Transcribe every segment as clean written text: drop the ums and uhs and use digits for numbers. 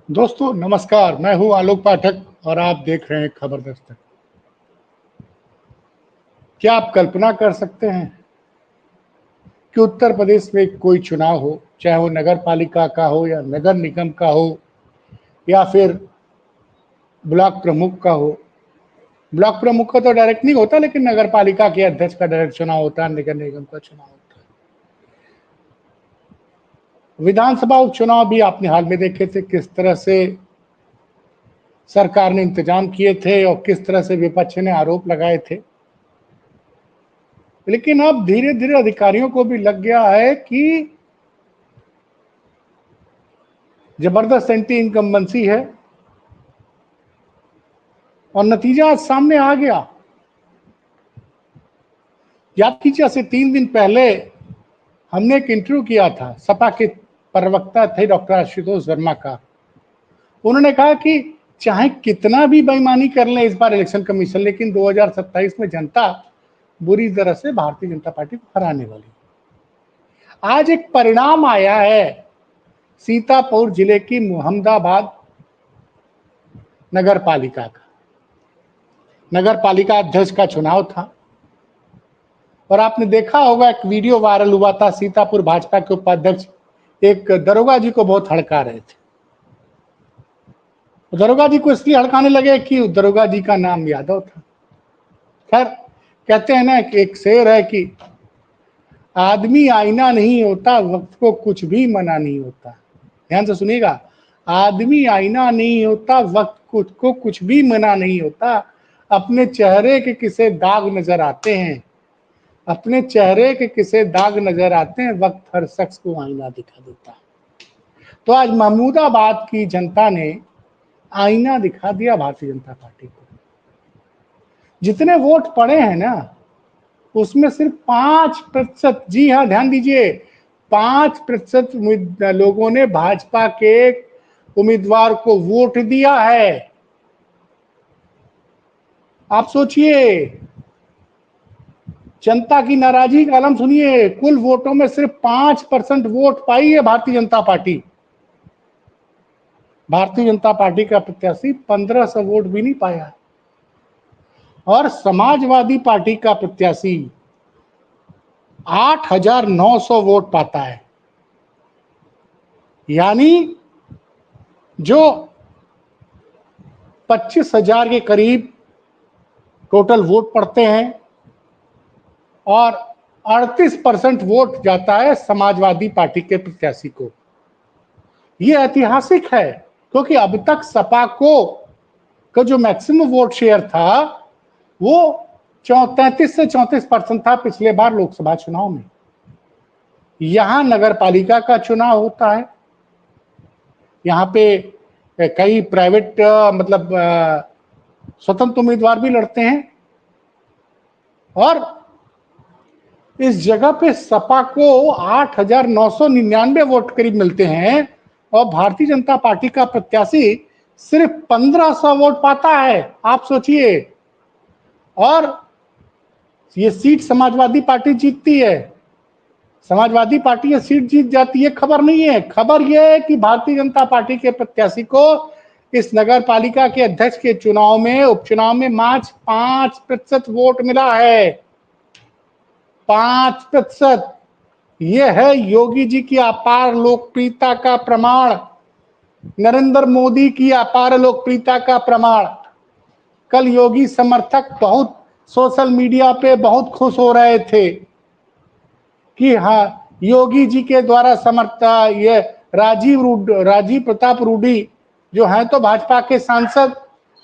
दोस्तों नमस्कार, मैं हूं आलोक पाठक और आप देख रहे हैं खबर दस्तक। क्या आप कल्पना कर सकते हैं कि उत्तर प्रदेश में कोई चुनाव हो, चाहे वो नगर पालिका का हो या नगर निगम का हो या फिर ब्लॉक प्रमुख का हो। ब्लॉक प्रमुख का तो डायरेक्ट नहीं होता, लेकिन नगर पालिका के अध्यक्ष का डायरेक्ट चुनाव होता है, नगर निगम का चुनाव होता है। विधानसभा उपचुनाव भी आपने हाल में देखे थे, किस तरह से सरकार ने इंतजाम किए थे और किस तरह से विपक्ष ने आरोप लगाए थे। लेकिन अब धीरे धीरे अधिकारियों को भी लग गया है कि जबरदस्त एंटी इनकम्बेंसी है और नतीजा आज सामने आ गया। याद कीजिए, से 3 दिन पहले हमने एक इंटरव्यू किया था, सपा के प्रवक्ता थे डॉक्टर आशुतोष वर्मा का। उन्होंने कहा कि चाहे कितना भी बेईमानी कर लें इस बार इलेक्शन कमीशन, लेकिन 2027 में जनता बुरी तरह से भारतीय जनता पार्टी को हराने वाली। आज एक परिणाम आया है, सीतापुर जिले की मोहम्मदाबाद नगर पालिका का। नगर पालिका अध्यक्ष का चुनाव था और आपने देखा होगा, एक वीडियो वायरल हुआ था। सीतापुर भाजपा के उपाध्यक्ष एक दरोगा जी को बहुत हड़का रहे थे। दरोगा जी को इसलिए हड़काने लगे कि दरोगा जी का नाम यादव था। खैर, कहते हैं ना कि एक शेर है कि आदमी आईना नहीं होता, वक्त को कुछ भी मना नहीं होता। ध्यान से सुनिएगा, आदमी आईना नहीं होता, वक्त को कुछ भी मना नहीं होता। अपने चेहरे के किसे दाग नजर आते हैं, अपने चेहरे के किसे दाग नजर आते हैं, वक्त हर शख्स को आईना दिखा देता है। तो आज महमूदाबाद की जनता ने आईना दिखा दिया भारतीय जनता पार्टी को। जितने वोट पड़े हैं ना, उसमें सिर्फ 5%, जी हाँ ध्यान दीजिए, 5% लोगों ने भाजपा के उम्मीदवार को वोट दिया है। आप सोचिए, जनता की नाराजगी का आलम सुनिए। कुल वोटों में सिर्फ 5% वोट पाई है भारतीय जनता पार्टी। भारतीय जनता पार्टी का प्रत्याशी 1500 वोट भी नहीं पाया और समाजवादी पार्टी का प्रत्याशी 8900 वोट पाता है। यानी जो 25,000 के करीब टोटल वोट पड़ते हैं और 38% वोट जाता है समाजवादी पार्टी के प्रत्याशी को। यह ऐतिहासिक है, क्योंकि अब तक सपा को का जो मैक्सिमम वोट शेयर था वो 33 से 34% था पिछले बार लोकसभा चुनाव में। यहां नगर पालिका का चुनाव होता है, यहाँ पे कई प्राइवेट मतलब स्वतंत्र उम्मीदवार भी लड़ते हैं और इस जगह पे सपा को 8,999 वोट करीब मिलते हैं और भारतीय जनता पार्टी का प्रत्याशी सिर्फ 1,500 वोट पाता है। आप सोचिए, और ये सीट समाजवादी पार्टी जीतती है। समाजवादी पार्टी ये सीट जीत जाती है, खबर नहीं है। खबर यह है कि भारतीय जनता पार्टी के प्रत्याशी को इस नगर पालिका के अध्यक्ष के चुनाव में, उपचुनाव में मात्र 5% वोट मिला है। 5%। यह है योगी जी की अपार लोकप्रियता का प्रमाण, नरेंद्र मोदी की अपार लोकप्रियता का प्रमाण। कल योगी समर्थक बहुत सोशल मीडिया पे बहुत खुश हो रहे थे कि हाँ, योगी जी के द्वारा समर्थित ये राजीव प्रताप रूडी जो है तो भाजपा के सांसद,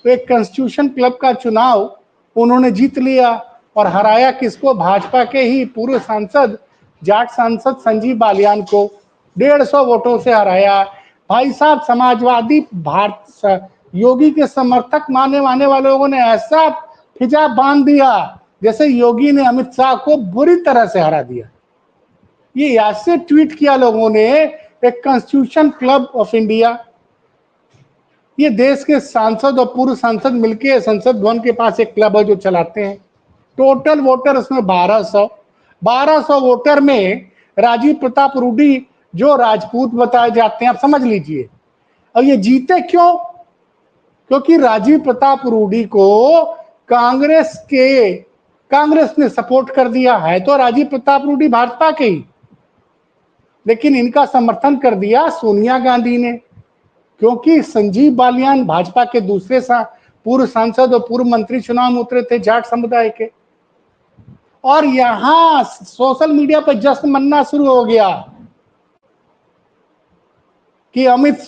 एक कॉन्स्टिट्यूशन क्लब का चुनाव उन्होंने जीत लिया और हराया किसको? भाजपा के ही पूर्व सांसद, जाट सांसद संजीव बालियान को 150 वोटों से हराया। भाई साहब, समाजवादी भारत योगी के समर्थक मानने वाले लोगों ने ऐसा फिजा बांध दिया जैसे योगी ने अमित शाह को बुरी तरह से हरा दिया। ये ऐसे ट्वीट किया लोगों ने, एक कॉन्स्टिट्यूशन क्लब ऑफ इंडिया, ये देश के सांसद और पूर्व सांसद मिलकर संसद भवन के पास एक क्लब है जो चलाते हैं। टोटल वोटर उसमें 1200 वोटर में राजीव प्रताप रूडी जो राजपूत बताए जाते हैं, आप समझ लीजिए, और ये जीते क्यों? क्योंकि राजीव प्रताप रूडी को कांग्रेस ने सपोर्ट कर दिया है। तो राजीव प्रताप रूडी भाजपा के ही, लेकिन इनका समर्थन कर दिया सोनिया गांधी ने, क्योंकि संजीव बालियान भाजपा के दूसरे पूर्व सांसद और पूर्व मंत्री चुनाव में उतरे थे जाट समुदाय के। और यहां सोशल मीडिया पर जश्न मनना शुरू हो गया कि अमित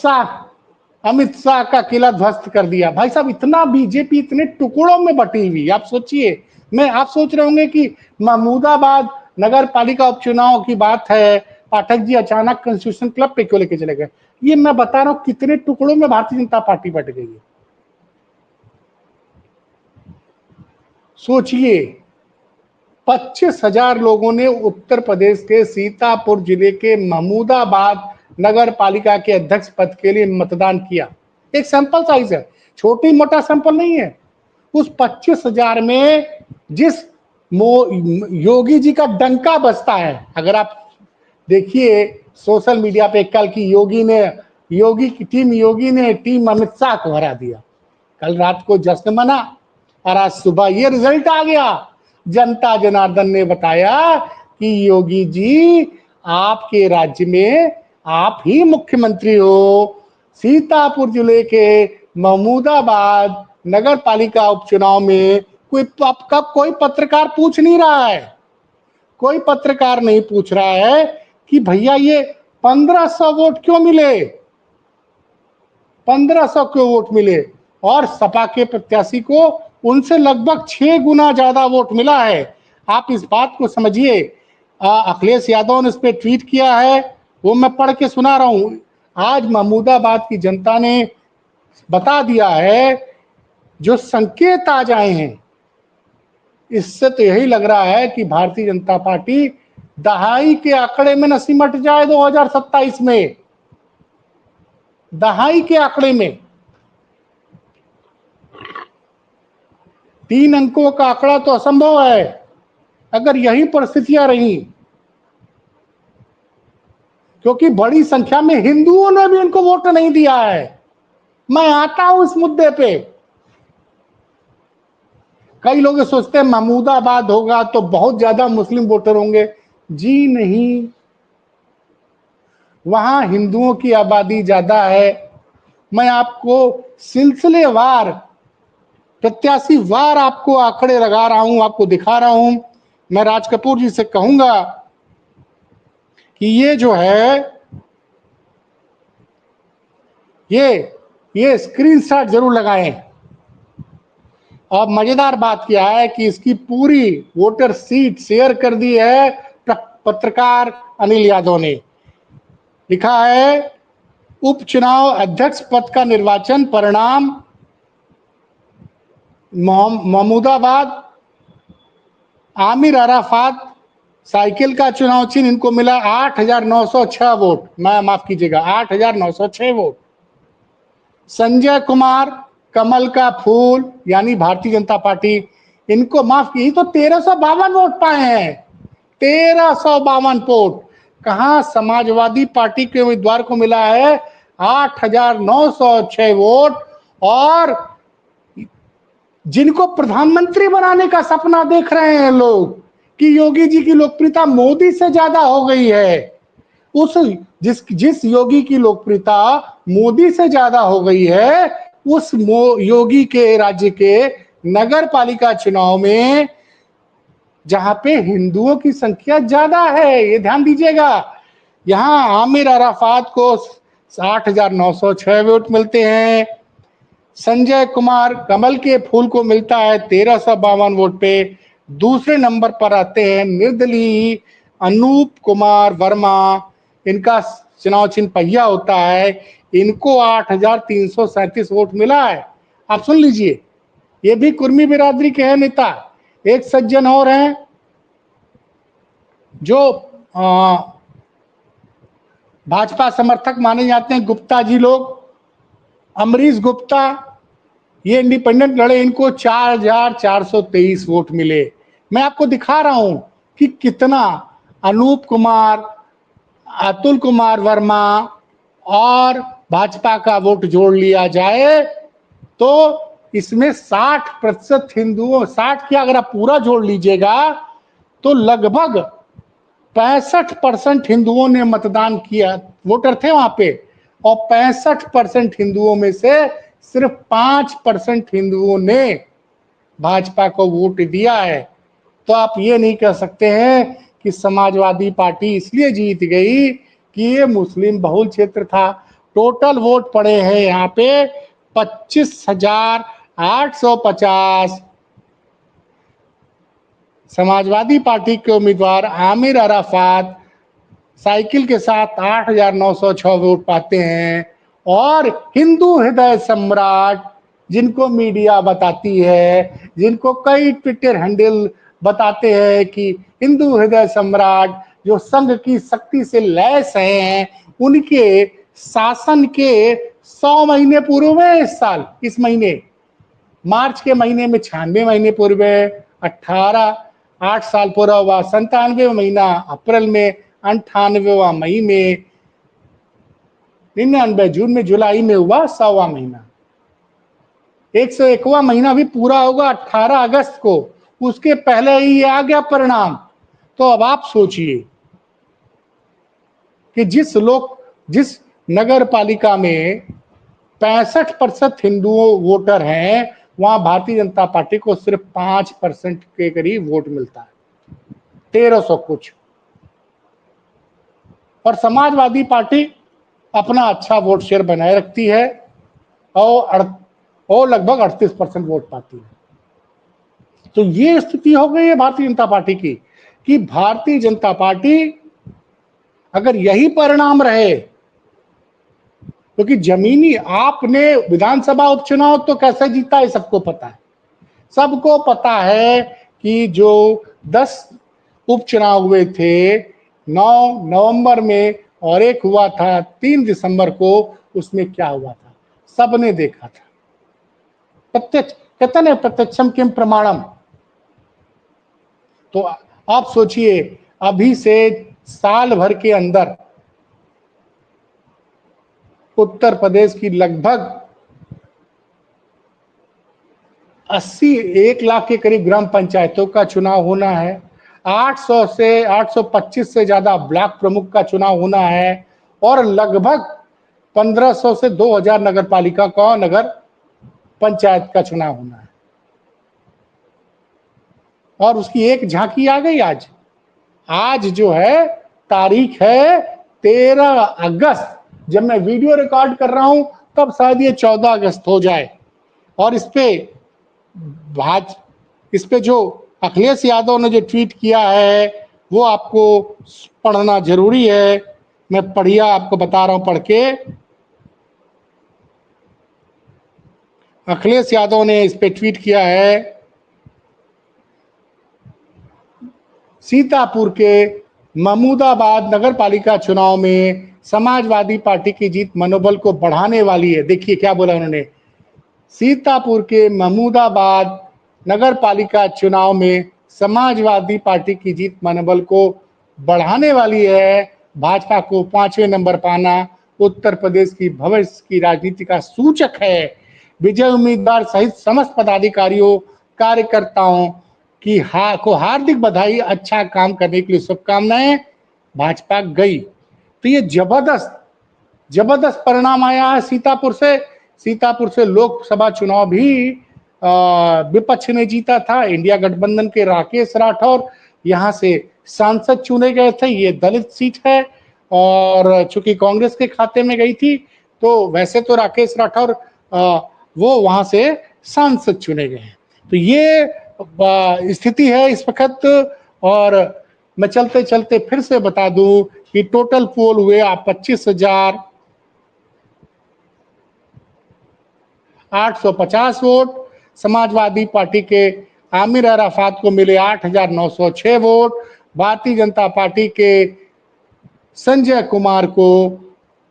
शाह का किला ध्वस्त कर दिया। भाई साहब, इतना बीजेपी इतने टुकड़ों में बटी हुई, आप सोचिए। आप सोच रहे होंगे कि महमूदाबाद नगर पालिका उपचुनाव की बात है, पाठक जी अचानक कॉन्स्टिट्यूशन क्लब पे क्यों लेके चले गए। ये मैं बता रहा हूं कितने टुकड़ों में भारतीय जनता पार्टी बट गई है। सोचिए, 25,000 लोगों ने उत्तर प्रदेश के सीतापुर जिले के महमूदाबाद नगर पालिका के अध्यक्ष पद के लिए मतदान किया। एक सैंपल साइज है, छोटी मोटा सैंपल नहीं है। उस 25,000 में जिस योगी जी का डंका बजता है, अगर आप देखिए सोशल मीडिया पे कल की योगी की टीम अमित शाह को हरा दिया। कल रात को जश्न मना और आज सुबह ये रिजल्ट आ गया। जनता जनार्दन ने बताया कि योगी जी, आपके राज्य में आप ही मुख्यमंत्री हो। सीतापुर जिले के महमूदाबाद नगर पालिका उपचुनाव में कोई पत्रकार पूछ नहीं रहा है, कोई पत्रकार नहीं पूछ रहा है कि भैया ये 1500 वोट क्यों मिले, 1500 क्यों वोट मिले। और सपा के प्रत्याशी को उनसे लगभग 6 गुना ज्यादा वोट मिला है। आप इस बात को समझिए। अखिलेश यादव ने इस पे ट्वीट किया है, वो मैं पढ़ के सुना रहा हूं। आज महमूदाबाद की जनता ने बता दिया है, जो संकेत आ जाए हैं, इससे तो यही लग रहा है कि भारतीय जनता पार्टी दहाई के आंकड़े में न सिमट जाए 2027 में। दहाई के आंकड़े में 3 अंकों का आंकड़ा तो असंभव है अगर यही परिस्थितियां रही, क्योंकि बड़ी संख्या में हिंदुओं ने भी इनको वोट नहीं दिया है। मैं आता हूं इस मुद्दे पे। कई लोग सोचते हैं महमूदाबाद होगा तो बहुत ज्यादा मुस्लिम वोटर होंगे। जी नहीं, वहां हिंदुओं की आबादी ज्यादा है। मैं आपको सिलसिलेवार, प्रत्याशी वार आपको आंकड़े लगा रहा हूं, आपको दिखा रहा हूं। मैं राज कपूर जी से कहूंगा कि ये जो है, ये स्क्रीनशॉट जरूर लगाएं। और मजेदार बात क्या है कि इसकी पूरी वोटर सीट शेयर कर दी है पत्रकार अनिल यादव ने। लिखा है, उपचुनाव अध्यक्ष पद का निर्वाचन परिणाम महमूदाबाद, आमिर अराफात साइकिल का चुनाव चिन्ह, इनको मिला 8,906 वोट। माफ कीजिएगा, 8,906 वोट। संजय कुमार कमल का फूल यानी भारतीय जनता पार्टी, इनको माफ की तो 1352 वोट पाए हैं। 1352 वोट। कहां समाजवादी पार्टी के उम्मीदवार को मिला है 8,906 वोट। और जिनको प्रधानमंत्री बनाने का सपना देख रहे हैं लोग कि योगी जी की लोकप्रियता मोदी से ज्यादा हो गई है, उस जिस योगी की लोकप्रियता मोदी से ज्यादा हो गई है, उस योगी के राज्य के नगर पालिका चुनाव में जहां पे हिंदुओं की संख्या ज्यादा है, ये ध्यान दीजिएगा, यहां आमिर अराफात को 8,906 वोट मिलते हैं। संजय कुमार कमल के फूल को मिलता है 1352 वोट पे। दूसरे नंबर पर आते हैं निर्दलीय अनूप कुमार वर्मा, इनका चुनाव चिन्ह पहिया होता है, इनको 8,337 वोट मिला है। आप सुन लीजिए, ये भी कुर्मी बिरादरी के हैं नेता। एक सज्जन और हैं जो भाजपा समर्थक माने जाते हैं, गुप्ता जी लोग, अमरीश गुप्ता, ये इंडिपेंडेंट लड़े, इनको 4,423 वोट मिले। मैं आपको दिखा रहा हूं कि कितना अनूप कुमार, अतुल कुमार वर्मा और भाजपा का वोट जोड़ लिया जाए तो इसमें 60% हिंदुओं, 60 क्या अगर आप पूरा जोड़ लीजिएगा तो लगभग 65% हिंदुओं ने मतदान किया, वोटर थे वहां पे, और 65% हिंदुओं में से सिर्फ 5% हिंदुओं ने भाजपा को वोट दिया है। तो आप ये नहीं कह सकते हैं कि समाजवादी पार्टी इसलिए जीत गई कि ये मुस्लिम बहुल क्षेत्र था। टोटल वोट पड़े हैं यहाँ पे 25,850। समाजवादी पार्टी के उम्मीदवार आमिर अराफात साइकिल के साथ 8,906 वोट पाते हैं, और हिंदू हृदय सम्राट, जिनको मीडिया बताती है, जिनको कई ट्विटर हैंडल बताते हैं कि हिंदू हृदय सम्राट, जो संघ की शक्ति से लैस हैं, उनके शासन के 100 महीने पूरे हुए इस साल, इस महीने मार्च के महीने में 96 महीने पूर्व, 8 साल पूरा हुआ, 97 महीना अप्रैल में, 98वां मई में, 99 जून में, जुलाई में हुआ 100वां महीना, 101वां महीना भी पूरा होगा 18 अगस्त को, उसके पहले ही ये आ गया परिणाम। तो अब आप सोचिए कि जिस नगर पालिका में 65% हिंदुओं वोटर हैं, वहां भारतीय जनता पार्टी को सिर्फ 5% के करीब वोट मिलता है, 1300 कुछ। और समाजवादी पार्टी अपना अच्छा वोट शेयर बनाए रखती है और लगभग 38% वोट पाती है। तो ये स्थिति हो गई है भारतीय जनता पार्टी की कि भारतीय जनता पार्टी, अगर यही परिणाम रहे, क्योंकि जमीनी आपने विधानसभा उपचुनाव तो कैसे जीता है सबको पता है। सबको पता है कि जो 10 उपचुनाव हुए थे 9 नवंबर में और एक हुआ था 3 दिसंबर को, उसमें क्या हुआ था सबने देखा था। प्रत्यक्ष, कहते ना प्रत्यक्षम किम प्रमाणम। तो आप सोचिए अभी से साल भर के अंदर उत्तर प्रदेश की लगभग 1 लाख के करीब ग्राम पंचायतों का चुनाव होना है, 800 से 825 से ज्यादा ब्लॉक प्रमुख का चुनाव होना है, और लगभग 1500 से 2000 नगर पालिका का, नगर पंचायत का चुनाव होना है। और उसकी एक झांकी आ गई आज। आज जो है तारीख है 13 अगस्त, जब मैं वीडियो रिकॉर्ड कर रहा हूं तब शायद ये 14 अगस्त हो जाए। और इस पे जो अखिलेश यादव ने जो ट्वीट किया है वो आपको पढ़ना जरूरी है। मैं पढ़िया आपको बता रहा हूं पढ़ के। अखिलेश यादव ने इस पे ट्वीट किया है, सीतापुर के महमूदाबाद नगर पालिका चुनाव में समाजवादी पार्टी की जीत मनोबल को बढ़ाने वाली है। देखिए क्या बोला उन्होंने, सीतापुर के महमूदाबाद नगर पालिका चुनाव में समाजवादी पार्टी की जीत मनोबल को बढ़ाने वाली है। भाजपा को 5वें नंबर पाना उत्तर प्रदेश की भविष्य की राजनीति का सूचक है। विजय उम्मीदवार सहित समस्त पदाधिकारियों कार्यकर्ताओं की को हार्दिक बधाई, अच्छा काम करने के लिए शुभकामनाएं। भाजपा गई। तो ये जबरदस्त परिणाम आया है सीतापुर से। सीतापुर से लोकसभा चुनाव भी विपक्ष ने जीता था, इंडिया गठबंधन के राकेश राठौर यहाँ से सांसद चुने गए थे। ये दलित सीट है और चूंकि कांग्रेस के खाते में गई थी तो वैसे तो राकेश राठौर वो वहां से सांसद चुने गए हैं। तो ये स्थिति है इस वक्त। और मैं चलते चलते फिर से बता दूं कि टोटल पोल हुए 25,850 वोट। समाजवादी पार्टी के आमिर अराफात को मिले 8,906 वोट। भारतीय जनता पार्टी के संजय कुमार को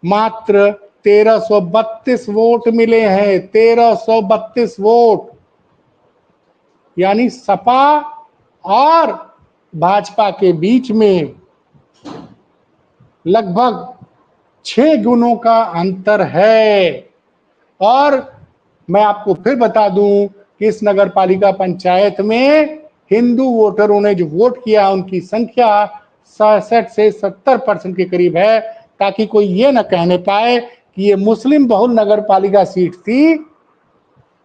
मात्र 1,332 वोट मिले हैं। 1,332 वोट, यानी सपा और भाजपा के बीच में लगभग 6 गुणों का अंतर है। और मैं आपको फिर बता दूं कि इस नगर पालिका पंचायत में हिंदू वोटरों ने जो वोट किया उनकी संख्या 66 से 70% के करीब है, ताकि कोई ये न कहने पाए कि ये मुस्लिम बहुल नगर पालिका सीट थी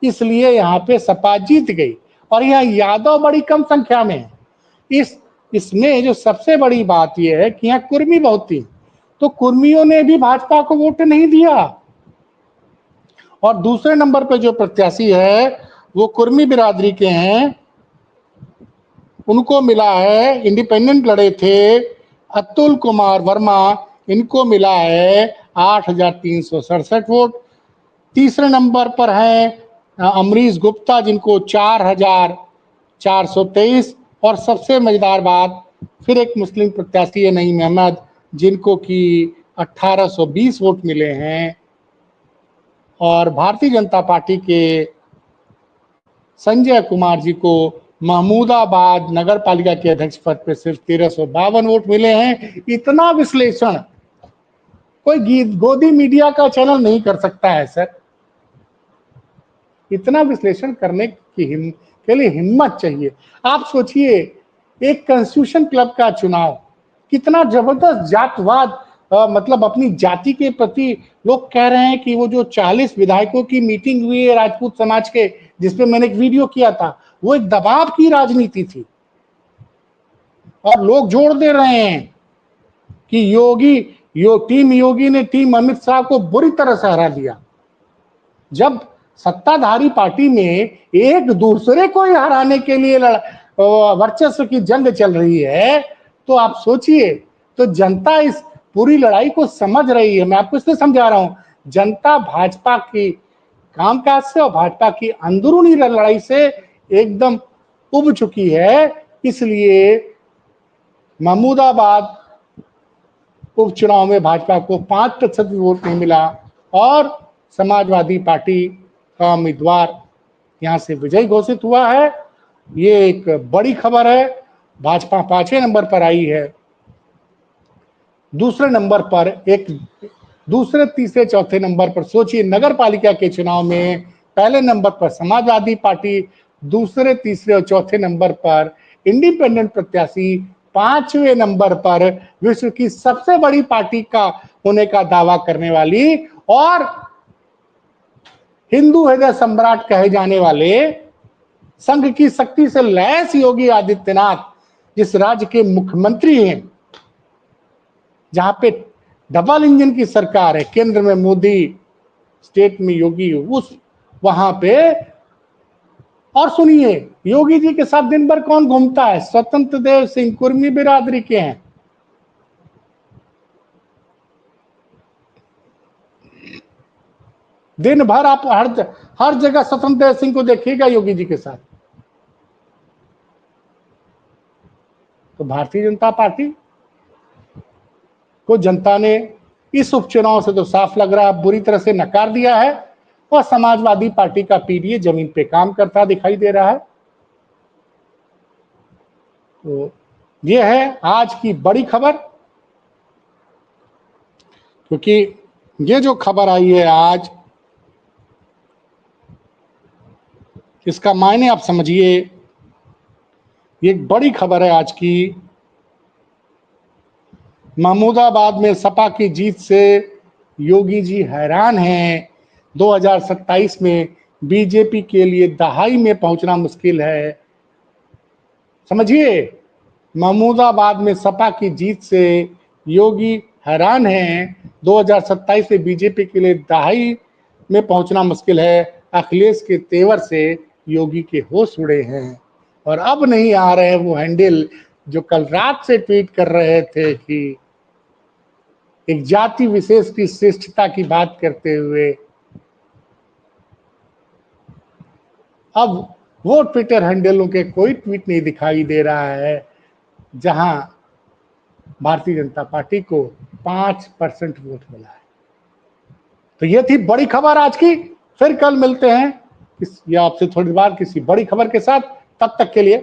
इसलिए यहाँ पे सपा जीत गई। और यहाँ यादव बड़ी कम संख्या में है। इसमें जो सबसे बड़ी बात यह है कि यहाँ कुर्मी बहुत थी, तो कुर्मियों ने भी भाजपा को वोट नहीं दिया। और दूसरे नंबर पे जो प्रत्याशी है वो कुर्मी बिरादरी के हैं, उनको मिला है, इंडिपेंडेंट लड़े थे अतुल कुमार वर्मा, इनको मिला है 8,367 वोट। तीसरे नंबर पर हैं अमरीश गुप्ता जिनको 4,423। और सबसे मजेदार बात, फिर एक मुस्लिम प्रत्याशी है नईम अहमद जिनको कि 1,820 वोट मिले हैं। और भारतीय जनता पार्टी के संजय कुमार जी को महमूदाबाद नगर पालिका के अध्यक्ष पद पर सिर्फ 1,352 वोट मिले हैं। इतना विश्लेषण कोई गोदी मीडिया का चैनल नहीं कर सकता है सर। इतना विश्लेषण करने के लिए हिम्मत चाहिए। आप सोचिए, एक कॉन्स्टिट्यूशन क्लब का चुनाव, कितना जबरदस्त जातवाद, मतलब अपनी जाति के प्रति लोग कह रहे हैं कि वो जो 40 विधायकों की मीटिंग हुई है राजपूत समाज के, जिसपे मैंने एक वीडियो किया था, वो एक दबाव की राजनीति थी। और लोग जोड़ दे रहे हैं कि टीम योगी ने टीम अमित शाह को बुरी तरह से हरा दिया। जब सत्ताधारी पार्टी में एक दूसरे को हराने के लिए वर्चस्व की जंग चल रही है, तो आप सोचिए, तो जनता इस पूरी लड़ाई को समझ रही है। मैं आपको इसलिए समझा रहा हूं, जनता भाजपा की कामकाज से और भाजपा की अंदरूनी लड़ाई से एकदम उब चुकी है। इसलिए महमूदाबाद उपचुनाव में भाजपा को 5% वोट नहीं मिला और समाजवादी पार्टी का उम्मीदवार यहां से विजयी घोषित हुआ है। ये एक बड़ी खबर है। भाजपा 5वें नंबर पर आई है। दूसरे नंबर पर दूसरे तीसरे चौथे नंबर पर सोचिए, नगर पालिका के चुनाव में पहले नंबर पर समाजवादी पार्टी, दूसरे तीसरे और चौथे नंबर पर इंडिपेंडेंट प्रत्याशी, 5वें नंबर पर विश्व की सबसे बड़ी पार्टी का होने का दावा करने वाली और हिंदू हृदय सम्राट कहे जाने वाले, संघ की शक्ति से लैस योगी आदित्यनाथ, जिस राज्य के मुख्यमंत्री हैं जहां पे डबल इंजन की सरकार है, केंद्र में मोदी, स्टेट में योगी, उस वहां पे। और सुनिए, योगी जी के साथ दिन भर कौन घूमता है? स्वतंत्र देव सिंह, कुर्मी बिरादरी के हैं। दिन भर आप हर जगह स्वतंत्र देव सिंह को देखिएगा योगी जी के साथ। तो भारतीय जनता पार्टी को जनता ने इस उपचुनाव से तो साफ लग रहा है बुरी तरह से नकार दिया है और समाजवादी पार्टी का पीडीए जमीन पे काम करता दिखाई दे रहा है। तो ये है आज की बड़ी खबर, क्योंकि ये जो खबर आई है आज, इसका मायने आप समझिए। ये एक बड़ी खबर है आज की। महमूदाबाद में सपा की जीत से योगी जी हैरान हैं। 2027 में बीजेपी के लिए दहाई में पहुंचना मुश्किल है। समझिए, महमूदाबाद में सपा की जीत से योगी हैरान हैं। 2027 में बीजेपी के लिए दहाई में पहुंचना मुश्किल है। अखिलेश के तेवर से योगी के होश उड़े हैं और अब नहीं आ रहे वो हैंडल जो कल रात से ट्वीट कर रहे थे कि एक जाति विशेष की श्रेष्ठता की बात करते हुए। अब वो ट्विटर हैंडलों के कोई ट्वीट नहीं दिखाई दे रहा है जहां भारतीय जनता पार्टी को 5% वोट मिला है। तो ये थी बड़ी खबर आज की। फिर कल मिलते हैं या आपसे थोड़ी बार किसी बड़ी खबर के साथ। तब तक के लिए